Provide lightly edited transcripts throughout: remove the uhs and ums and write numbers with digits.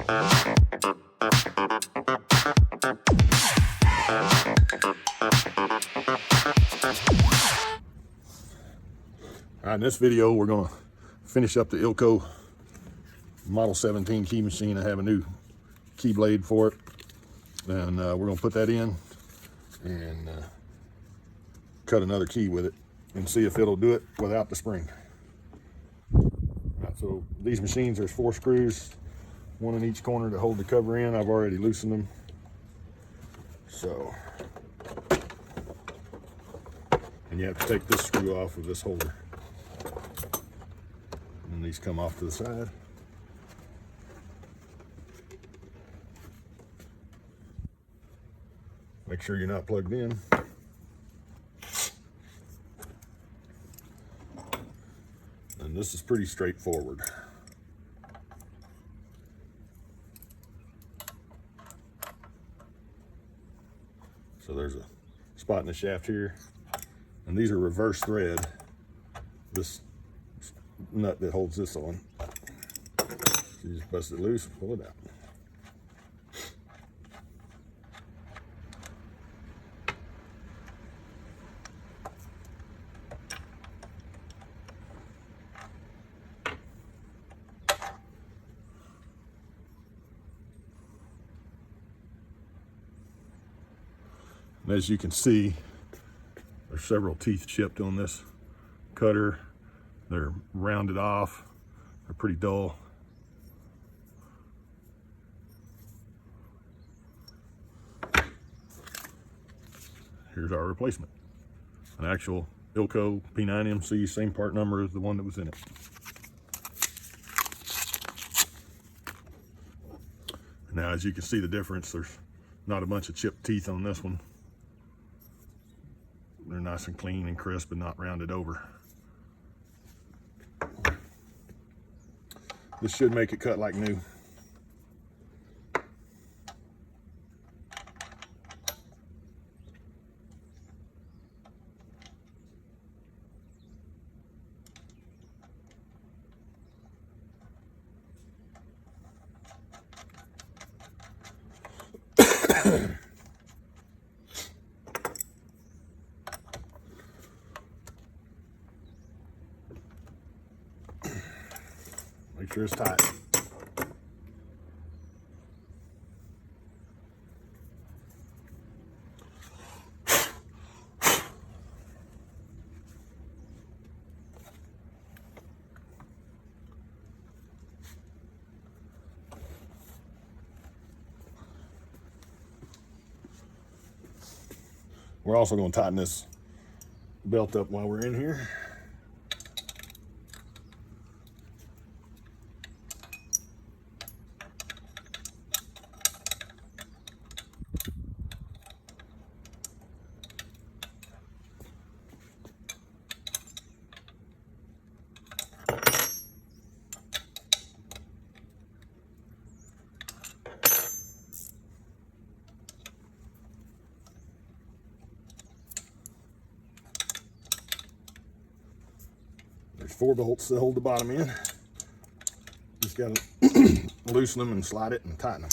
All right, in this video, we're gonna finish up the Ilco Model 17 key machine. I have a new key blade for it, and we're gonna put that in and cut another key with it and see if it'll do it without the spring. All right, so these machines, there's 4 screws, one in each corner to hold the cover in. I've already loosened them. So, and you have to take this screw off of this holder. And these come off to the side. Make sure you're not plugged in. And this is pretty straightforward. So there's a spot in the shaft here, and these are reverse thread. This nut that holds this on. So you just bust it loose, pull it out. And as you can see, there's several teeth chipped on this cutter. They're rounded off. They're pretty dull. Here's our replacement. An actual Ilco P9MC, same part number as the one that was in it. Now, as you can see the difference, there's not a bunch of chipped teeth on this one. They're nice and clean and crisp and not rounded over. This should make it cut like new. Make sure it's tight. We're also going to tighten this belt up while we're in here. There's 4 bolts that hold the bottom in. Just got to loosen them and slide it and tighten them.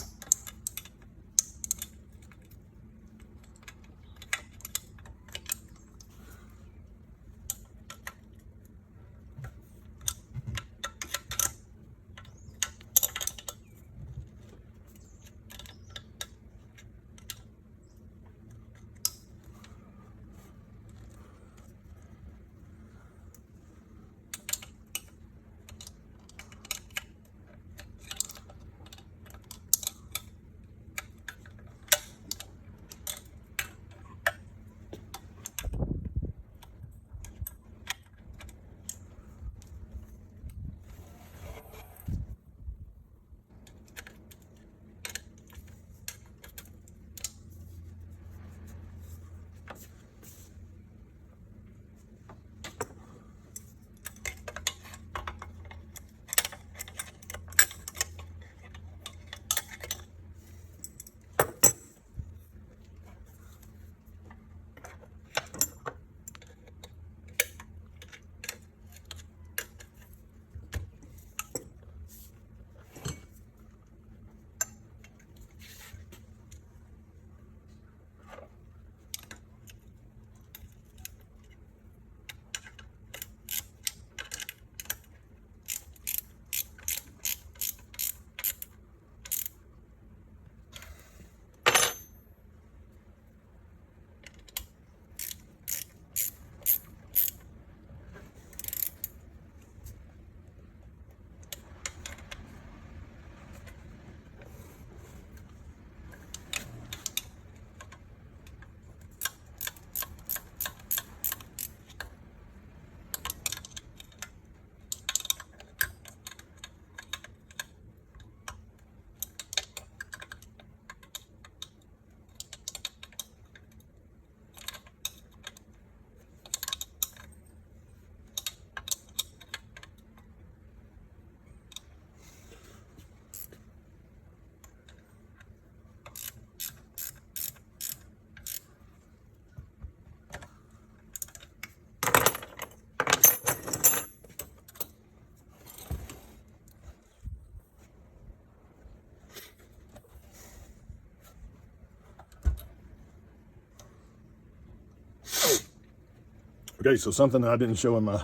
Okay, so something that I didn't show in my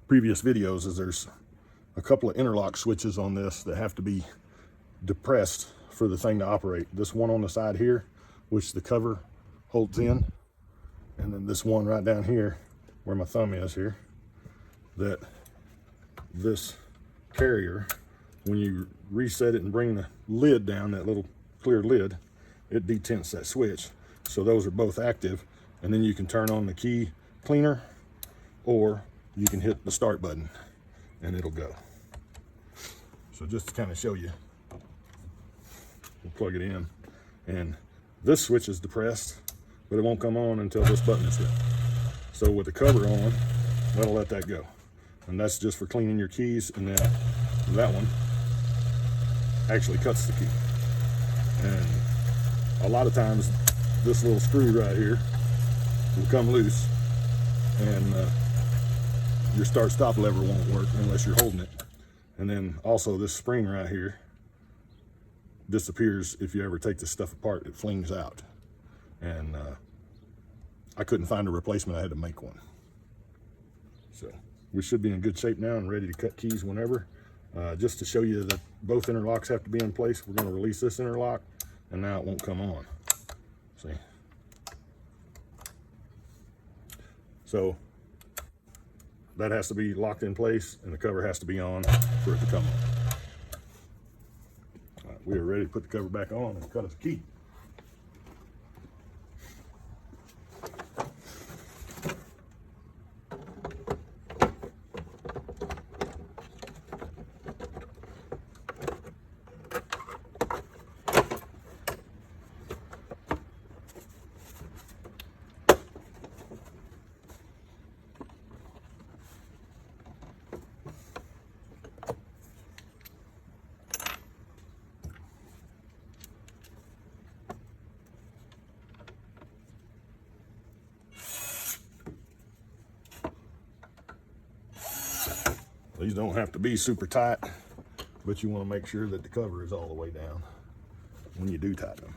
previous videos is there's a couple of interlock switches on this that have to be depressed for the thing to operate. This one on the side here, which the cover holds in, and then this one right down here where my thumb is here, that this carrier, when you reset it and bring the lid down, that little clear lid, it detents that switch. So those are both active, and then you can turn on the key cleaner, or you can hit the start button and it'll go. So just to kind of show you, we'll plug it in, and this switch is depressed, but it won't come on until this button is hit. So with the cover on, that'll let that go. And that's just for cleaning your keys, and then that one actually cuts the key. And a lot of times this little screw right here will come loose, and your start-stop lever won't work unless you're holding it. And then also this spring right here disappears if you ever take this stuff apart. It flings out, and I couldn't find a replacement. I had to make one. So we should be in good shape now and ready to cut keys whenever. Just to show you that both interlocks have to be in place, we're going to release this interlock, and now it won't come on. See? So that has to be locked in place, and the cover has to be on for it to come on. All right, we are ready to put the cover back on and cut us a key. These don't have to be super tight, but you want to make sure that the cover is all the way down when you do tighten them.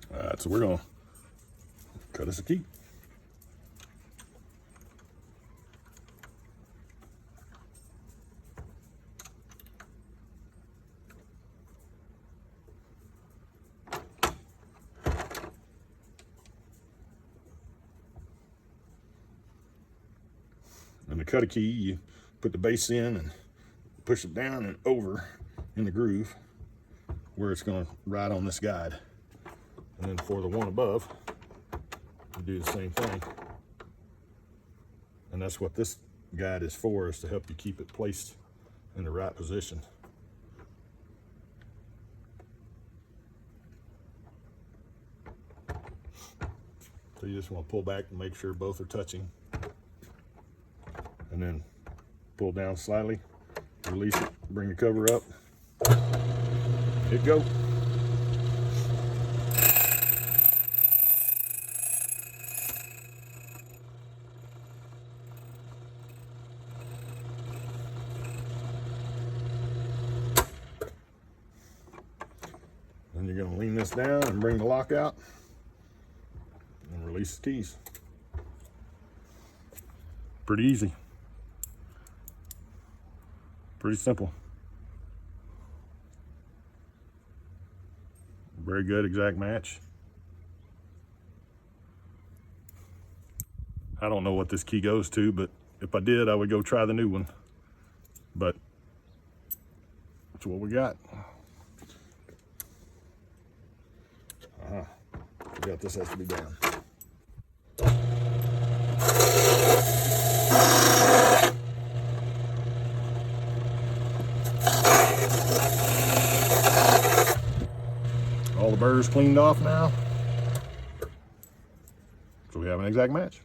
All right, so we're gonna cut us a key. And to cut a key, you put the base in and push it down and over in the groove where it's going to ride on this guide. And then for the one above, you do the same thing. And that's what this guide is for, is to help you keep it placed in the right position. So you just want to pull back and make sure both are touching. And then pull down slightly, release it, bring the cover up, hit go. You're going to lean this down and bring the lock out and release the keys. Pretty easy. Pretty simple. Very good exact match. I don't know what this key goes to, but if I did, I would go try the new one. But that's what we got. Forgot this has to be down. All the burrs cleaned off now. So we have an exact match.